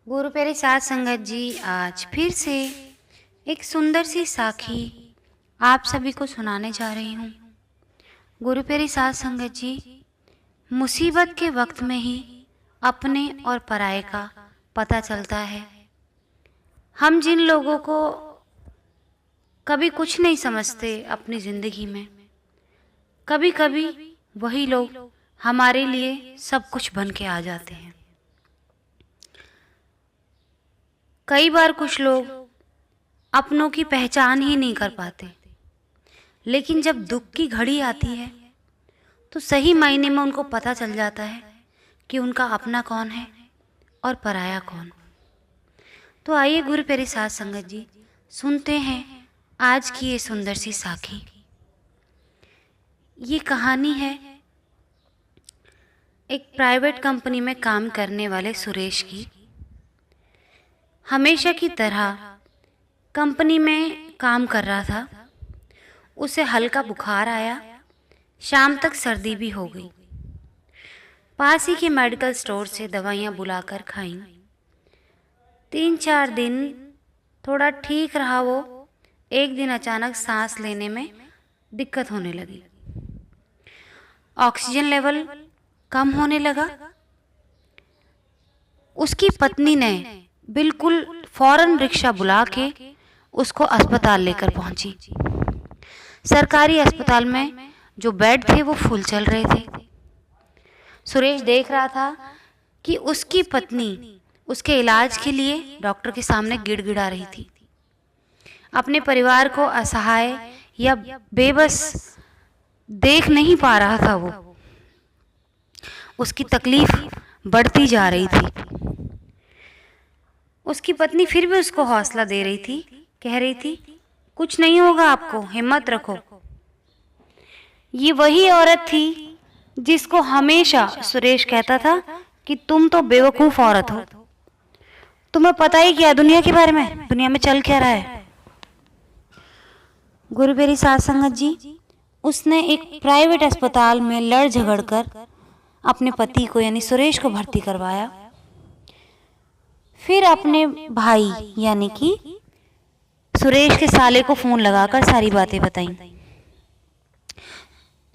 गुरु प्यारे साथ संगत जी, आज फिर से एक सुंदर सी साखी आप सभी को सुनाने जा रही हूँ। गुरु प्यारे साथ संगत जी, मुसीबत के वक्त में ही अपने और पराये का पता चलता है। हम जिन लोगों को कभी कुछ नहीं समझते अपनी ज़िंदगी में, कभी कभी वही लोग हमारे लिए सब कुछ बन के आ जाते हैं। कई बार कुछ लोग अपनों की पहचान ही नहीं कर पाते, लेकिन जब दुख की घड़ी आती है तो सही मायने में उनको पता चल जाता है कि उनका अपना कौन है और पराया कौन। तो आइए गुरु प्यारे साथ संगत जी, सुनते हैं आज की ये सुंदर सी साखी। ये कहानी है एक प्राइवेट कंपनी में काम करने वाले सुरेश की। हमेशा की तरह कंपनी में काम कर रहा था। उसे हल्का बुखार आया, शाम तक सर्दी भी हो गई। पास ही के मेडिकल स्टोर से दवाइयाँ बुलाकर खाईं। 3-4 दिन थोड़ा ठीक रहा वो। एक दिन अचानक सांस लेने में दिक्कत होने लगी। ऑक्सीजन लेवल कम होने लगा। उसकी पत्नी ने बिल्कुल फौरन रिक्शा बुला के उसको अस्पताल लेकर पहुंची। सरकारी अस्पताल में जो बेड थे वो फुल चल रहे थे। सुरेश देख रहा था कि उसकी पत्नी उसके इलाज के लिए डॉक्टर के सामने गिड़गिड़ा रही थी। अपने परिवार को असहाय या बेबस देख नहीं पा रहा था वो। उसकी तकलीफ बढ़ती जा रही थी। उसकी पत्नी फिर भी उसको हौसला दे रही थी, कह रही थी कुछ नहीं होगा आपको, हिम्मत रखो। ये वही औरत थी जिसको हमेशा सुरेश कहता था कि तुम तो बेवकूफ़ औरत हो, तुम्हें पता ही क्या दुनिया के बारे में, दुनिया में चल क्या रहा है। गुरु प्यारी साथ संगत जी, उसने एक प्राइवेट अस्पताल में लड़ झगड़ कर अपने पति को यानी सुरेश को भर्ती करवाया। फिर अपने भाई यानी कि सुरेश के साले को फ़ोन लगाकर सारी बातें बताईं।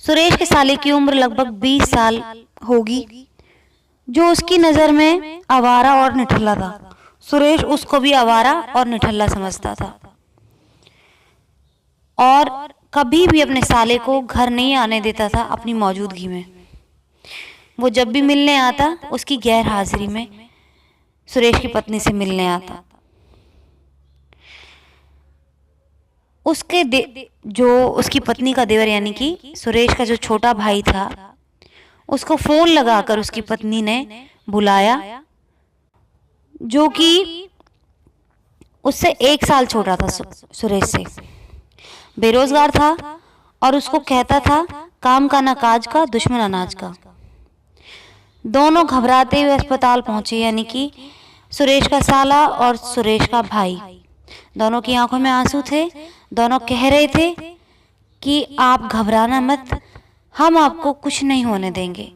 सुरेश के साले की उम्र लगभग 20 साल होगी, जो उसकी नज़र में आवारा और निठल्ला था। सुरेश उसको भी आवारा और निठल्ला समझता था और कभी भी अपने साले को घर नहीं आने देता था अपनी मौजूदगी में। वो जब भी मिलने आता उसकी गैर हाजिरी में सुरेश की पत्नी से मिलने आता। जो उसकी पत्नी का देवर यानी कि सुरेश का जो छोटा भाई था, उसको फ़ोन लगाकर उसकी पत्नी ने बुलाया, जो कि उससे 1 साल छोटा था। सुरेश से बेरोजगार था और उसको कहता था काम का ना काज का, दुश्मन अनाज का। दोनों घबराते हुए अस्पताल पहुंचे, यानी कि सुरेश का साला और सुरेश का भाई। दोनों की आंखों में आंसू थे। दोनों कह रहे थे कि आप घबराना मत, हम आपको कुछ नहीं होने देंगे।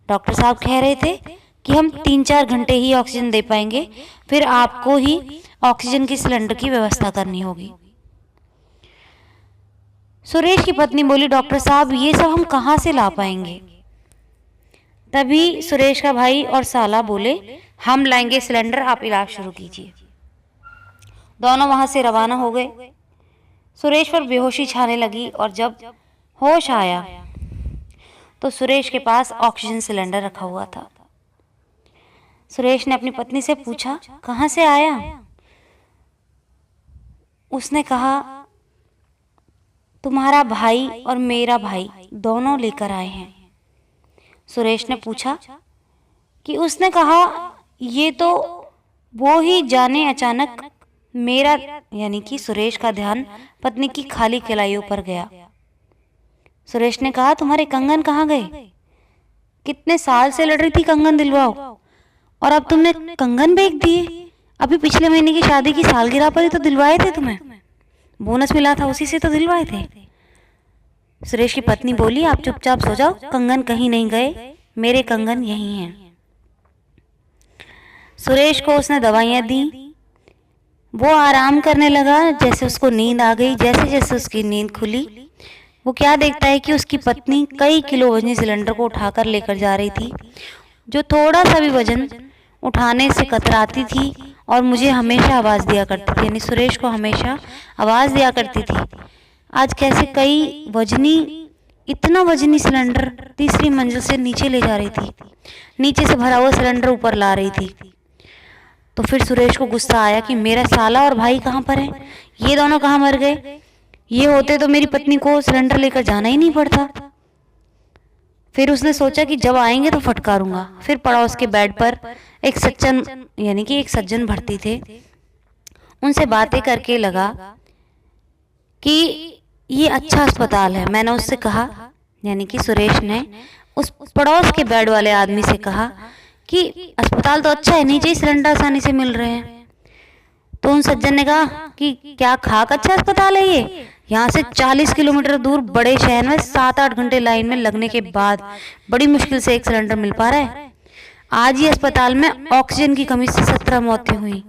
डॉक्टर साहब कह रहे थे कि हम 3-4 घंटे ही ऑक्सीजन दे पाएंगे, फिर आपको ही ऑक्सीजन की सिलेंडर की व्यवस्था करनी होगी। सुरेश की पत्नी बोली, डॉक्टर साहब ये सब हम कहाँ से ला पाएंगे। तभी सुरेश का भाई और साला बोले, हम लाएंगे सिलेंडर, आप इलाज शुरू कीजिए। दोनों वहां से रवाना हो गए। सुरेश पर बेहोशी छाने लगी और जब होश आया तो सुरेश के पास ऑक्सीजन सिलेंडर रखा हुआ था। सुरेश ने अपनी पत्नी से पूछा, कहाँ से आया? उसने कहा, तुम्हारा भाई और मेरा भाई दोनों लेकर आए हैं। सुरेश ने पूछा कि उसने कहा, ये तो वो ही जाने। अचानक मेरा यानी कि सुरेश का ध्यान पत्नी की खाली कलाइयों पर गया। सुरेश ने कहा, तुम्हारे कंगन कहाँ गए? कितने साल से लड़ रही थी कंगन दिलवाओ, और अब तुमने कंगन बेच दिए। अभी पिछले महीने की शादी की सालगिरह पर ही तो दिलवाए थे, तुम्हें बोनस मिला था उसी से तो दिलवाए थे। सुरेश की पत्नी बोली, आप चुपचाप सो जाओ, कंगन कहीं नहीं गए, मेरे कंगन यहीं हैं। सुरेश को उसने दवाइयाँ दी, वो आराम करने लगा। जैसे उसको नींद आ गई, जैसे जैसे उसकी नींद खुली, वो क्या देखता है कि उसकी पत्नी कई किलो वजनी सिलेंडर को उठाकर लेकर जा रही थी। जो थोड़ा सा भी वजन उठाने से कतराती थी और मुझे हमेशा आवाज़ दिया करती थी, यानी सुरेश को हमेशा आवाज़ दिया करती थी। आज कैसे इतना वजनी सिलेंडर तीसरी मंजिल से नीचे ले जा रही थी, नीचे से भरा हुआ सिलेंडर ऊपर ला रही थी। तो फिर सुरेश को गुस्सा आया कि मेरा साला और भाई कहाँ पर है, ये दोनों कहाँ मर गए। ये होते तो मेरी पत्नी को सिलेंडर लेकर जाना ही नहीं पड़ता। फिर उसने सोचा कि जब आएंगे तो फटकारूंगा। फिर पड़ोस के बेड पर एक सज्जन भर्ती थे, उनसे बातें करके लगा कि ये अच्छा अस्पताल है। मैंने उससे कहा, यानी कि सुरेश ने उस पड़ोस के बेड वाले आदमी से कहा कि अस्पताल तो अच्छा है, नीचे ही सिलेंडर आसानी से मिल रहे हैं। तो उन सज्जन ने कहा कि क्या खाक अच्छा अस्पताल है ये, यहाँ से 40 किलोमीटर दूर बड़े शहर में 7-8 घंटे लाइन में लगने के बाद बड़ी मुश्किल से एक सिलेंडर मिल पा रहा है। आज ही अस्पताल में ऑक्सीजन की कमी से 17 मौतें हुई।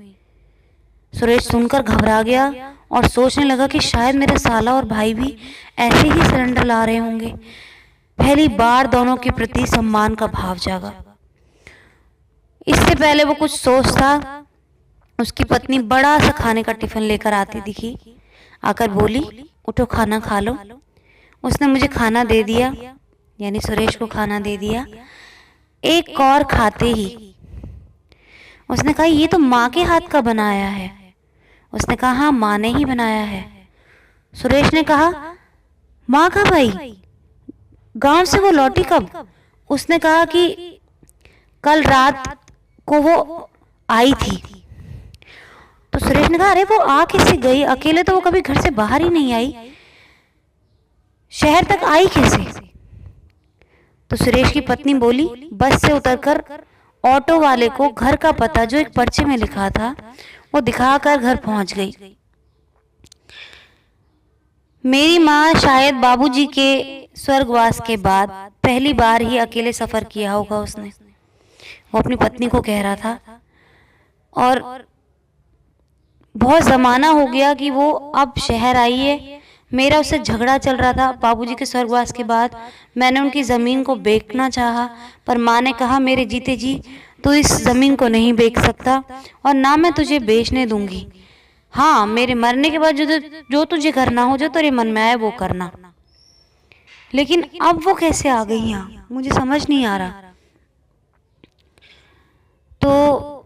सुरेश सुनकर घबरा गया और सोचने लगा कि शायद मेरे साला और भाई भी ऐसे ही सिलेंडर ला रहे होंगे। पहली बार दोनों के प्रति सम्मान का भाव जागा। इससे पहले वो कुछ सोचता, उसकी पत्नी बड़ा सा खाने का टिफिन लेकर आती दिखी। आकर बोली, उठो खाना खा लो। उसने मुझे खाना दे दिया, यानी सुरेश को खाना दे दिया। एक और खाते ही उसने कहा, ये तो माँ के हाथ का बनाया है। उसने कहा, हाँ माँ ने ही बनाया है। सुरेश ने कहा, माँ कब आई, गांव से वो लौटी कब? उसने कहा कि कल रात को वो आई थी। तो सुरेश ने कहा, अरे वो आ कैसे गई, अकेले तो वो कभी घर से बाहर ही नहीं आई, शहर तक आई कैसे? तो सुरेश की पत्नी बोली, बस से उतरकर ऑटो वाले को घर का पता जो एक पर्चे में लिखा था वो दिखाकर घर पहुंच गई। मेरी माँ शायद बाबूजी के स्वर्गवास के बाद पहली बार ही अकेले सफर किया होगा उसने, वो अपनी पत्नी को कह रहा था। और बहुत ज़माना हो गया कि वो अब शहर आई है। मेरा उससे झगड़ा चल रहा था बाबूजी के स्वर्गवास के बाद। मैंने उनकी ज़मीन को बेचना चाहा, पर माँ ने कहा, मेरे जीते जी तू इस ज़मीन को नहीं बेच सकता और ना मैं तुझे बेचने दूंगी। हाँ, मेरे मरने के बाद जो तुझे करना हो, जो तेरे मन में आए वो करना। लेकिन अब वो कैसे आ गई यहाँ, मुझे समझ नहीं आ रहा। तो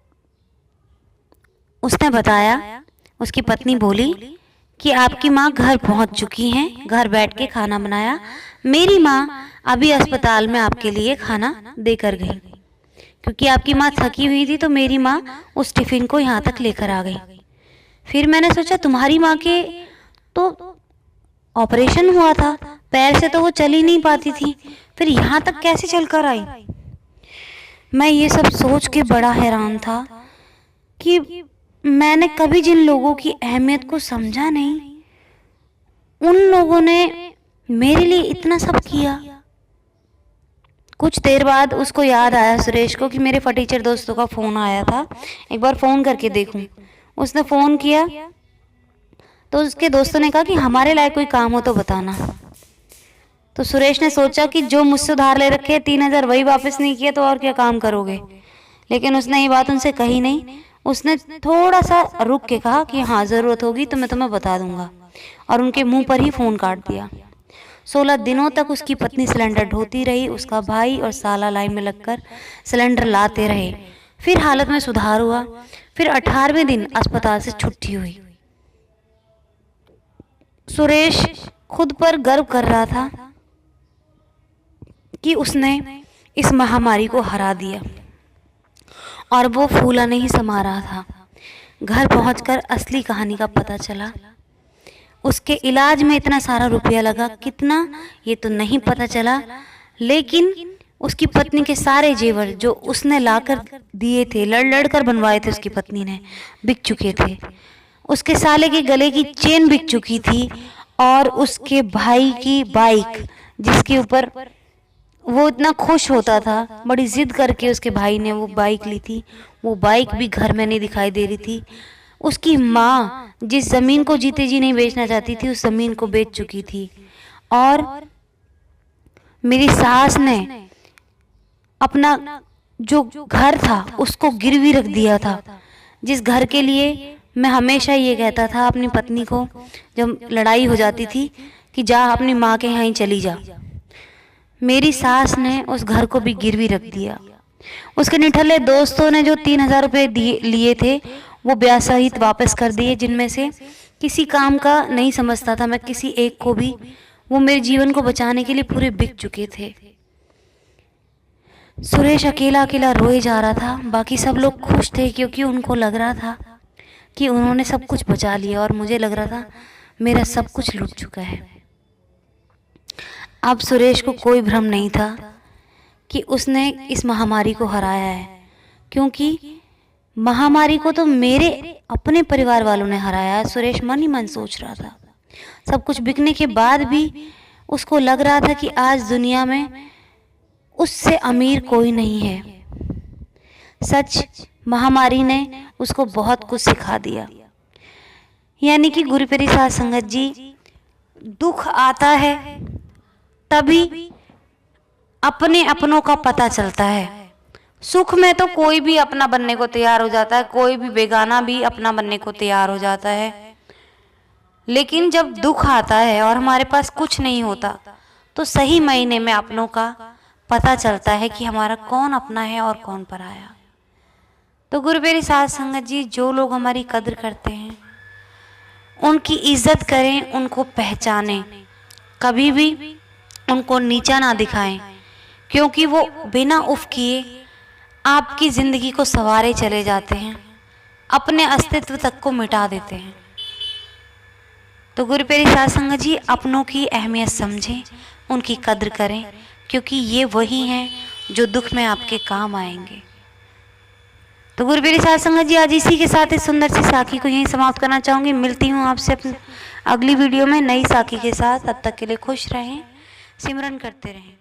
उसने बताया, उसकी पत्नी बोली कि आपकी माँ घर पहुंच चुकी हैं, घर बैठ के खाना बनाया। मेरी माँ अभी अस्पताल में आपके लिए खाना देकर गई, क्योंकि आपकी माँ थकी हुई थी तो मेरी माँ उस टिफिन को यहाँ तक लेकर आ गई। फिर मैंने सोचा तुम्हारी माँ के तो ऑपरेशन हुआ था, पैर से तो वो चल ही नहीं पाती थी, फिर यहाँ तक कैसे चलकर आई? मैं ये सब सोच के बड़ा हैरान था कि मैंने कभी जिन लोगों की अहमियत को समझा नहीं, उन लोगों ने मेरे लिए इतना सब किया। कुछ देर बाद उसको याद आया, सुरेश को, कि मेरे फटीचर दोस्तों का फ़ोन आया था, एक बार फ़ोन करके देखूं। उसने फ़ोन किया तो उसके दोस्तों ने कहा कि हमारे लायक कोई काम हो तो बताना। तो सुरेश ने सोचा कि जो मुझसे उधार ले रखे 3,000 वही वापस नहीं किया तो और क्या काम करोगे। लेकिन उसने ये बात उनसे कही नहीं। उसने थोड़ा सा रुक के कहा कि हाँ, ज़रूरत होगी तो मैं तुम्हें बता दूंगा, और उनके मुंह पर ही फ़ोन काट दिया। 16 दिनों तक उसकी पत्नी सिलेंडर ढोती रही, उसका भाई और साला लाइन में लगकर सिलेंडर लाते रहे। फिर हालत में सुधार हुआ। फिर 18वें दिन अस्पताल से छुट्टी हुई। सुरेश खुद पर गर्व कर रहा था कि उसने इस महामारी को हरा दिया, और वो फूला नहीं समा रहा था। घर पहुंचकर असली कहानी का पता चला। उसके इलाज में इतना सारा रुपया लगा, कितना ये तो नहीं पता चला, लेकिन उसकी पत्नी के सारे जेवर जो उसने लाकर दिए थे, लड़ लड़ कर बनवाए थे उसकी पत्नी ने, बिक चुके थे। उसके साले के गले की चेन बिक चुकी थी, और उसके भाई की बाइक जिसके ऊपर वो इतना खुश होता था, बड़ी जिद करके उसके भाई ने वो बाइक ली थी। वो बाइक भी घर में नहीं दिखाई दे रही थी। उसकी माँ जिस ज़मीन को जीते जी नहीं बेचना चाहती थी, उस ज़मीन को बेच चुकी थी। और मेरी सास ने अपना जो घर था उसको गिरवी रख दिया था, जिस घर के लिए मैं हमेशा ये कहता था अपनी पत्नी को जब लड़ाई हो जाती थी कि जा अपनी माँ के यहाँ ही चली जा। मेरी सास ने उस घर को भी गिरवी रख दिया। उसके निठल्ले दोस्तों ने जो 3,000 रुपये लिए थे वो ब्याज सहित वापस कर दिए, जिनमें से किसी काम का नहीं समझता था मैं किसी एक को भी। वो मेरे जीवन को बचाने के लिए पूरे बिक चुके थे। सुरेश अकेला अकेला रोए जा रहा था। बाकी सब लोग खुश थे क्योंकि उनको लग रहा था कि उन्होंने सब कुछ बचा लिया, और मुझे लग रहा था मेरा सब कुछ लूट चुका है। अब सुरेश को कोई भ्रम नहीं था कि उसने इस महामारी को हराया है, क्योंकि महामारी को तो मेरे अपने परिवार वालों ने हराया है। सुरेश मन ही मन सोच रहा था। सब कुछ बिकने के बाद भी उसको लग रहा था कि आज दुनिया में उससे अमीर कोई नहीं है। सच, महामारी ने उसको बहुत कुछ सिखा दिया। यानी कि गुरु प्यारी साध संगत जी, दुख आता है तभी अपने अपनों का पता चलता है। सुख में तो कोई भी अपना बनने को तैयार हो जाता है, कोई भी बेगाना भी अपना बनने को तैयार हो जाता है। लेकिन जब दुख आता है और हमारे पास कुछ नहीं होता, तो सही महीने में अपनों का पता चलता है कि हमारा कौन अपना है और कौन पराया। तो गुरु प्यारी साध संगत जी, जो लोग हमारी कद्र करते हैं उनकी इज्जत करें, उनको पहचानें, कभी भी उनको नीचा ना दिखाएं, क्योंकि वो बिना उफ किए आपकी ज़िंदगी को संवारे चले जाते हैं, अपने अस्तित्व तक को मिटा देते हैं। तो गुरु प्यारी साध संगत जी, अपनों की अहमियत समझें, उनकी कद्र करें, क्योंकि ये वही हैं जो दुख में आपके काम आएंगे। तो गुरु प्यारी साध संगत जी, आज इसी के साथ इस सुंदर सी साखी को यहीं समाप्त करना चाहूँगी। मिलती हूँ आपसे अपनी अगली वीडियो में नई साखी के साथ। तब तक के लिए खुश रहें, सिमरन करते रहें।